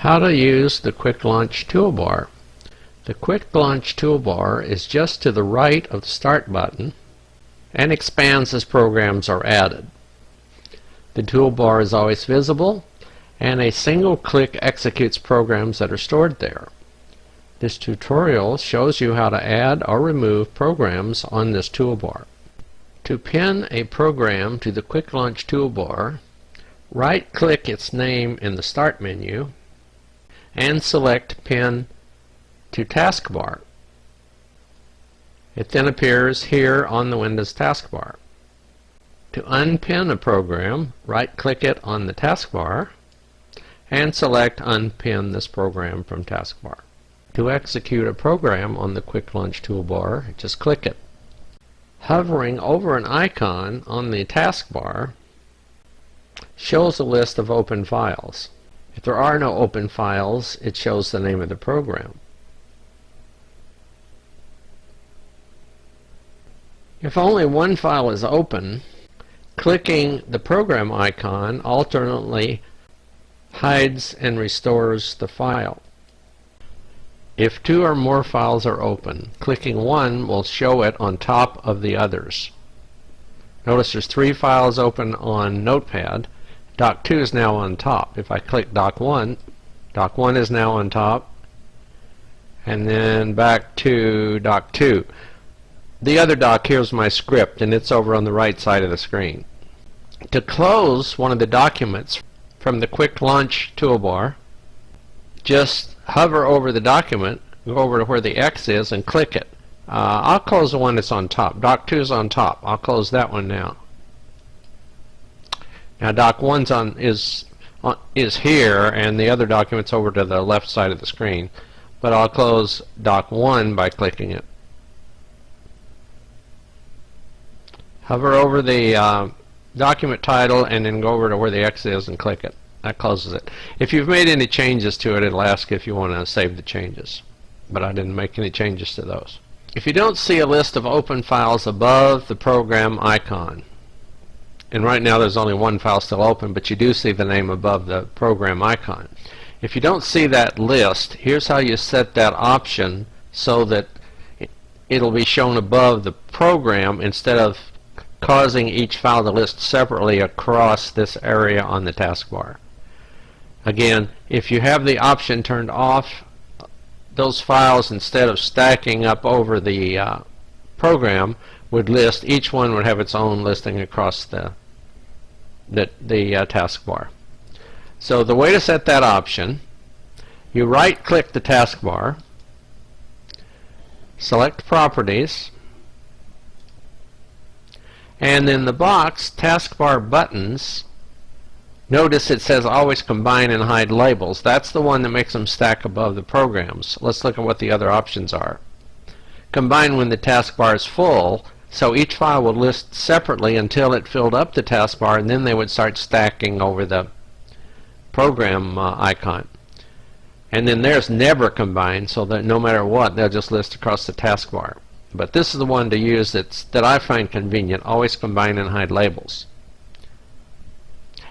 How to use the Quicklaunch toolbar. The Quicklaunch toolbar is just to the right of the Start button and expands as programs are added. The toolbar is always visible, and a single click executes programs that are stored there. This tutorial shows you how to add or remove programs on this toolbar. To pin a program to the Quicklaunch toolbar, right-click its name in the Start menu and select Pin to Taskbar. It then appears here on the Windows taskbar. To unpin a program, right-click it on the taskbar and select Unpin this program from taskbar. To execute a program on the Quicklaunch toolbar, just click it. Hovering over an icon on the taskbar shows a list of open files. If there are no open files, it shows the name of the program. If only one file is open, clicking the program icon alternately hides and restores the file. If two or more files are open, clicking one will show it on top of the others. Notice there's 3 files open on Notepad. Doc 2 is now on top. If I click Doc 1, Doc 1 is now on top, and then back to Doc 2. The other doc here is my script, and it's over on the right side of the screen. To close one of the documents from the Quicklaunch toolbar, just hover over the document, go over to where the X is, and click it. I'll close the one that's on top. Doc 2 is on top. I'll close that one now. Now Doc 1's is here, and the other document's over to the left side of the screen. But I'll close Doc 1 by clicking it. Hover over the document title and then go over to where the X is and click it. That closes it. If you've made any changes to it, it'll ask if you want to save the changes. But I didn't make any changes to those. If you don't see a list of open files above the program icon, and right now there's only one file still open, but you do see the name above the program icon. If you don't see that list, here's how you set that option so that it'll be shown above the program instead of causing each file to list separately across this area on the taskbar. Again, if you have the option turned off, those files, instead of stacking up over the program, would list, each one would have its own listing across the taskbar. So the way to set that option, you right-click the taskbar, select Properties, and in the box Taskbar Buttons, notice it says Always Combine and Hide Labels. That's the one that makes them stack above the programs. Let's look at what the other options are. Combine when the taskbar is full, so each file will list separately until it filled up the taskbar, and then they would start stacking over the program icon. And then there's Never Combine, so that no matter what, they'll just list across the taskbar. But this is the one to use that I find convenient. Always Combine and Hide Labels.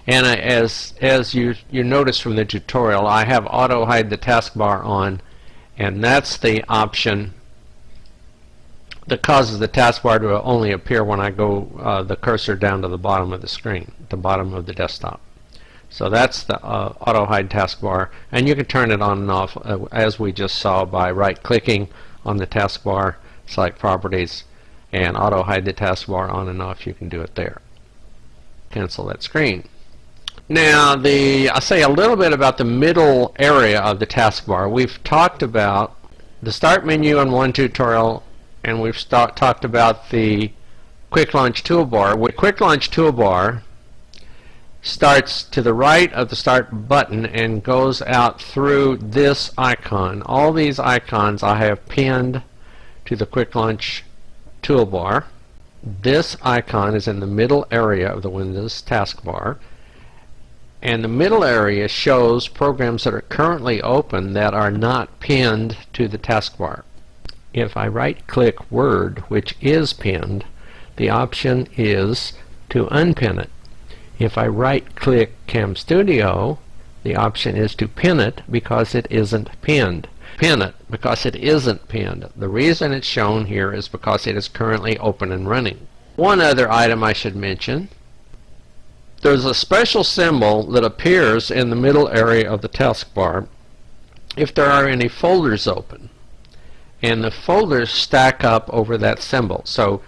And as you notice from the tutorial, I have Auto Hide the Taskbar on, and that's the option that causes the taskbar to only appear when I go the cursor down to the bottom of the screen, the bottom of the desktop. So that's the Auto Hide Taskbar, and you can turn it on and off as we just saw by right-clicking on the taskbar, select Properties, and Auto Hide the Taskbar on and off. You can do it there. Cancel that screen. Now I'll say a little bit about the middle area of the taskbar. We've talked about the Start menu in one tutorial, and we've talked about the Quicklaunch toolbar. The Quicklaunch toolbar starts to the right of the Start button and goes out through this icon. All these icons I have pinned to the Quicklaunch toolbar. This icon is in the middle area of the Windows taskbar, and the middle area shows programs that are currently open that are not pinned to the taskbar. If I right-click Word, which is pinned, the option is to unpin it. If I right-click CamStudio, the option is to pin it because it isn't pinned. Pin it because it isn't pinned. The reason it's shown here is because it is currently open and running. One other item I should mention. There's a special symbol that appears in the middle area of the taskbar if there are any folders open. And the folders stack up over that symbol. So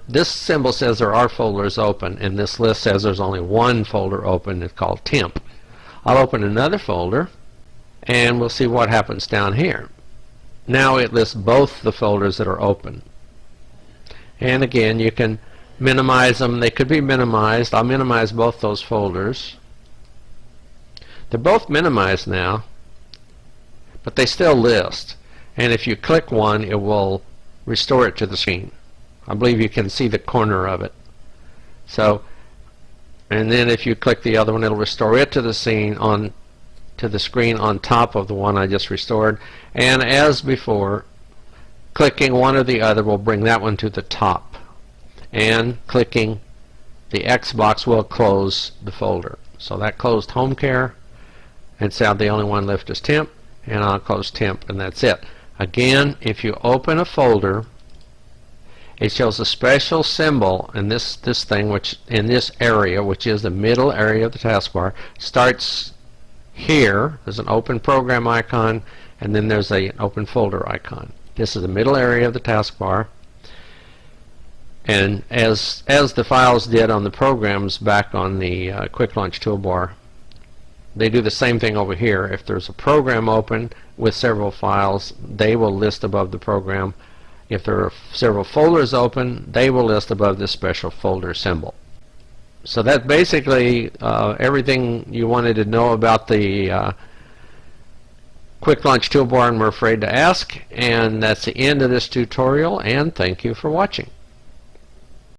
this symbol says there are folders open, and this list says there's only one folder open. It's called temp. I'll open another folder, and we'll see what happens down here. Now it lists both the folders that are open. And again, you can minimize them. They could be minimized. I'll minimize both those folders. They're both minimized now, but they still list. And if you click one, it will restore it to the screen. I believe you can see the corner of it. So, and then if you click the other one, it'll restore it to the scene to the screen on top of the one I just restored. And as before, clicking one or the other will bring that one to the top. And clicking the X box will close the folder. So that closed home care, and so the only one left is temp, and I'll close temp, and that's it. Again, if you open a folder, it shows a special symbol in this thing, which in this area, which is the middle area of the taskbar, starts here. There's an open program icon, and then there's an open folder icon. This is the middle area of the taskbar, and as the files did on the programs back on the Quicklaunch toolbar, they do the same thing over here. If there's a program open with several files, they will list above the program. If there are several folders open, they will list above this special folder symbol. So that's basically everything you wanted to know about the Quicklaunch toolbar and we're afraid to ask. And that's the end of this tutorial, and thank you for watching.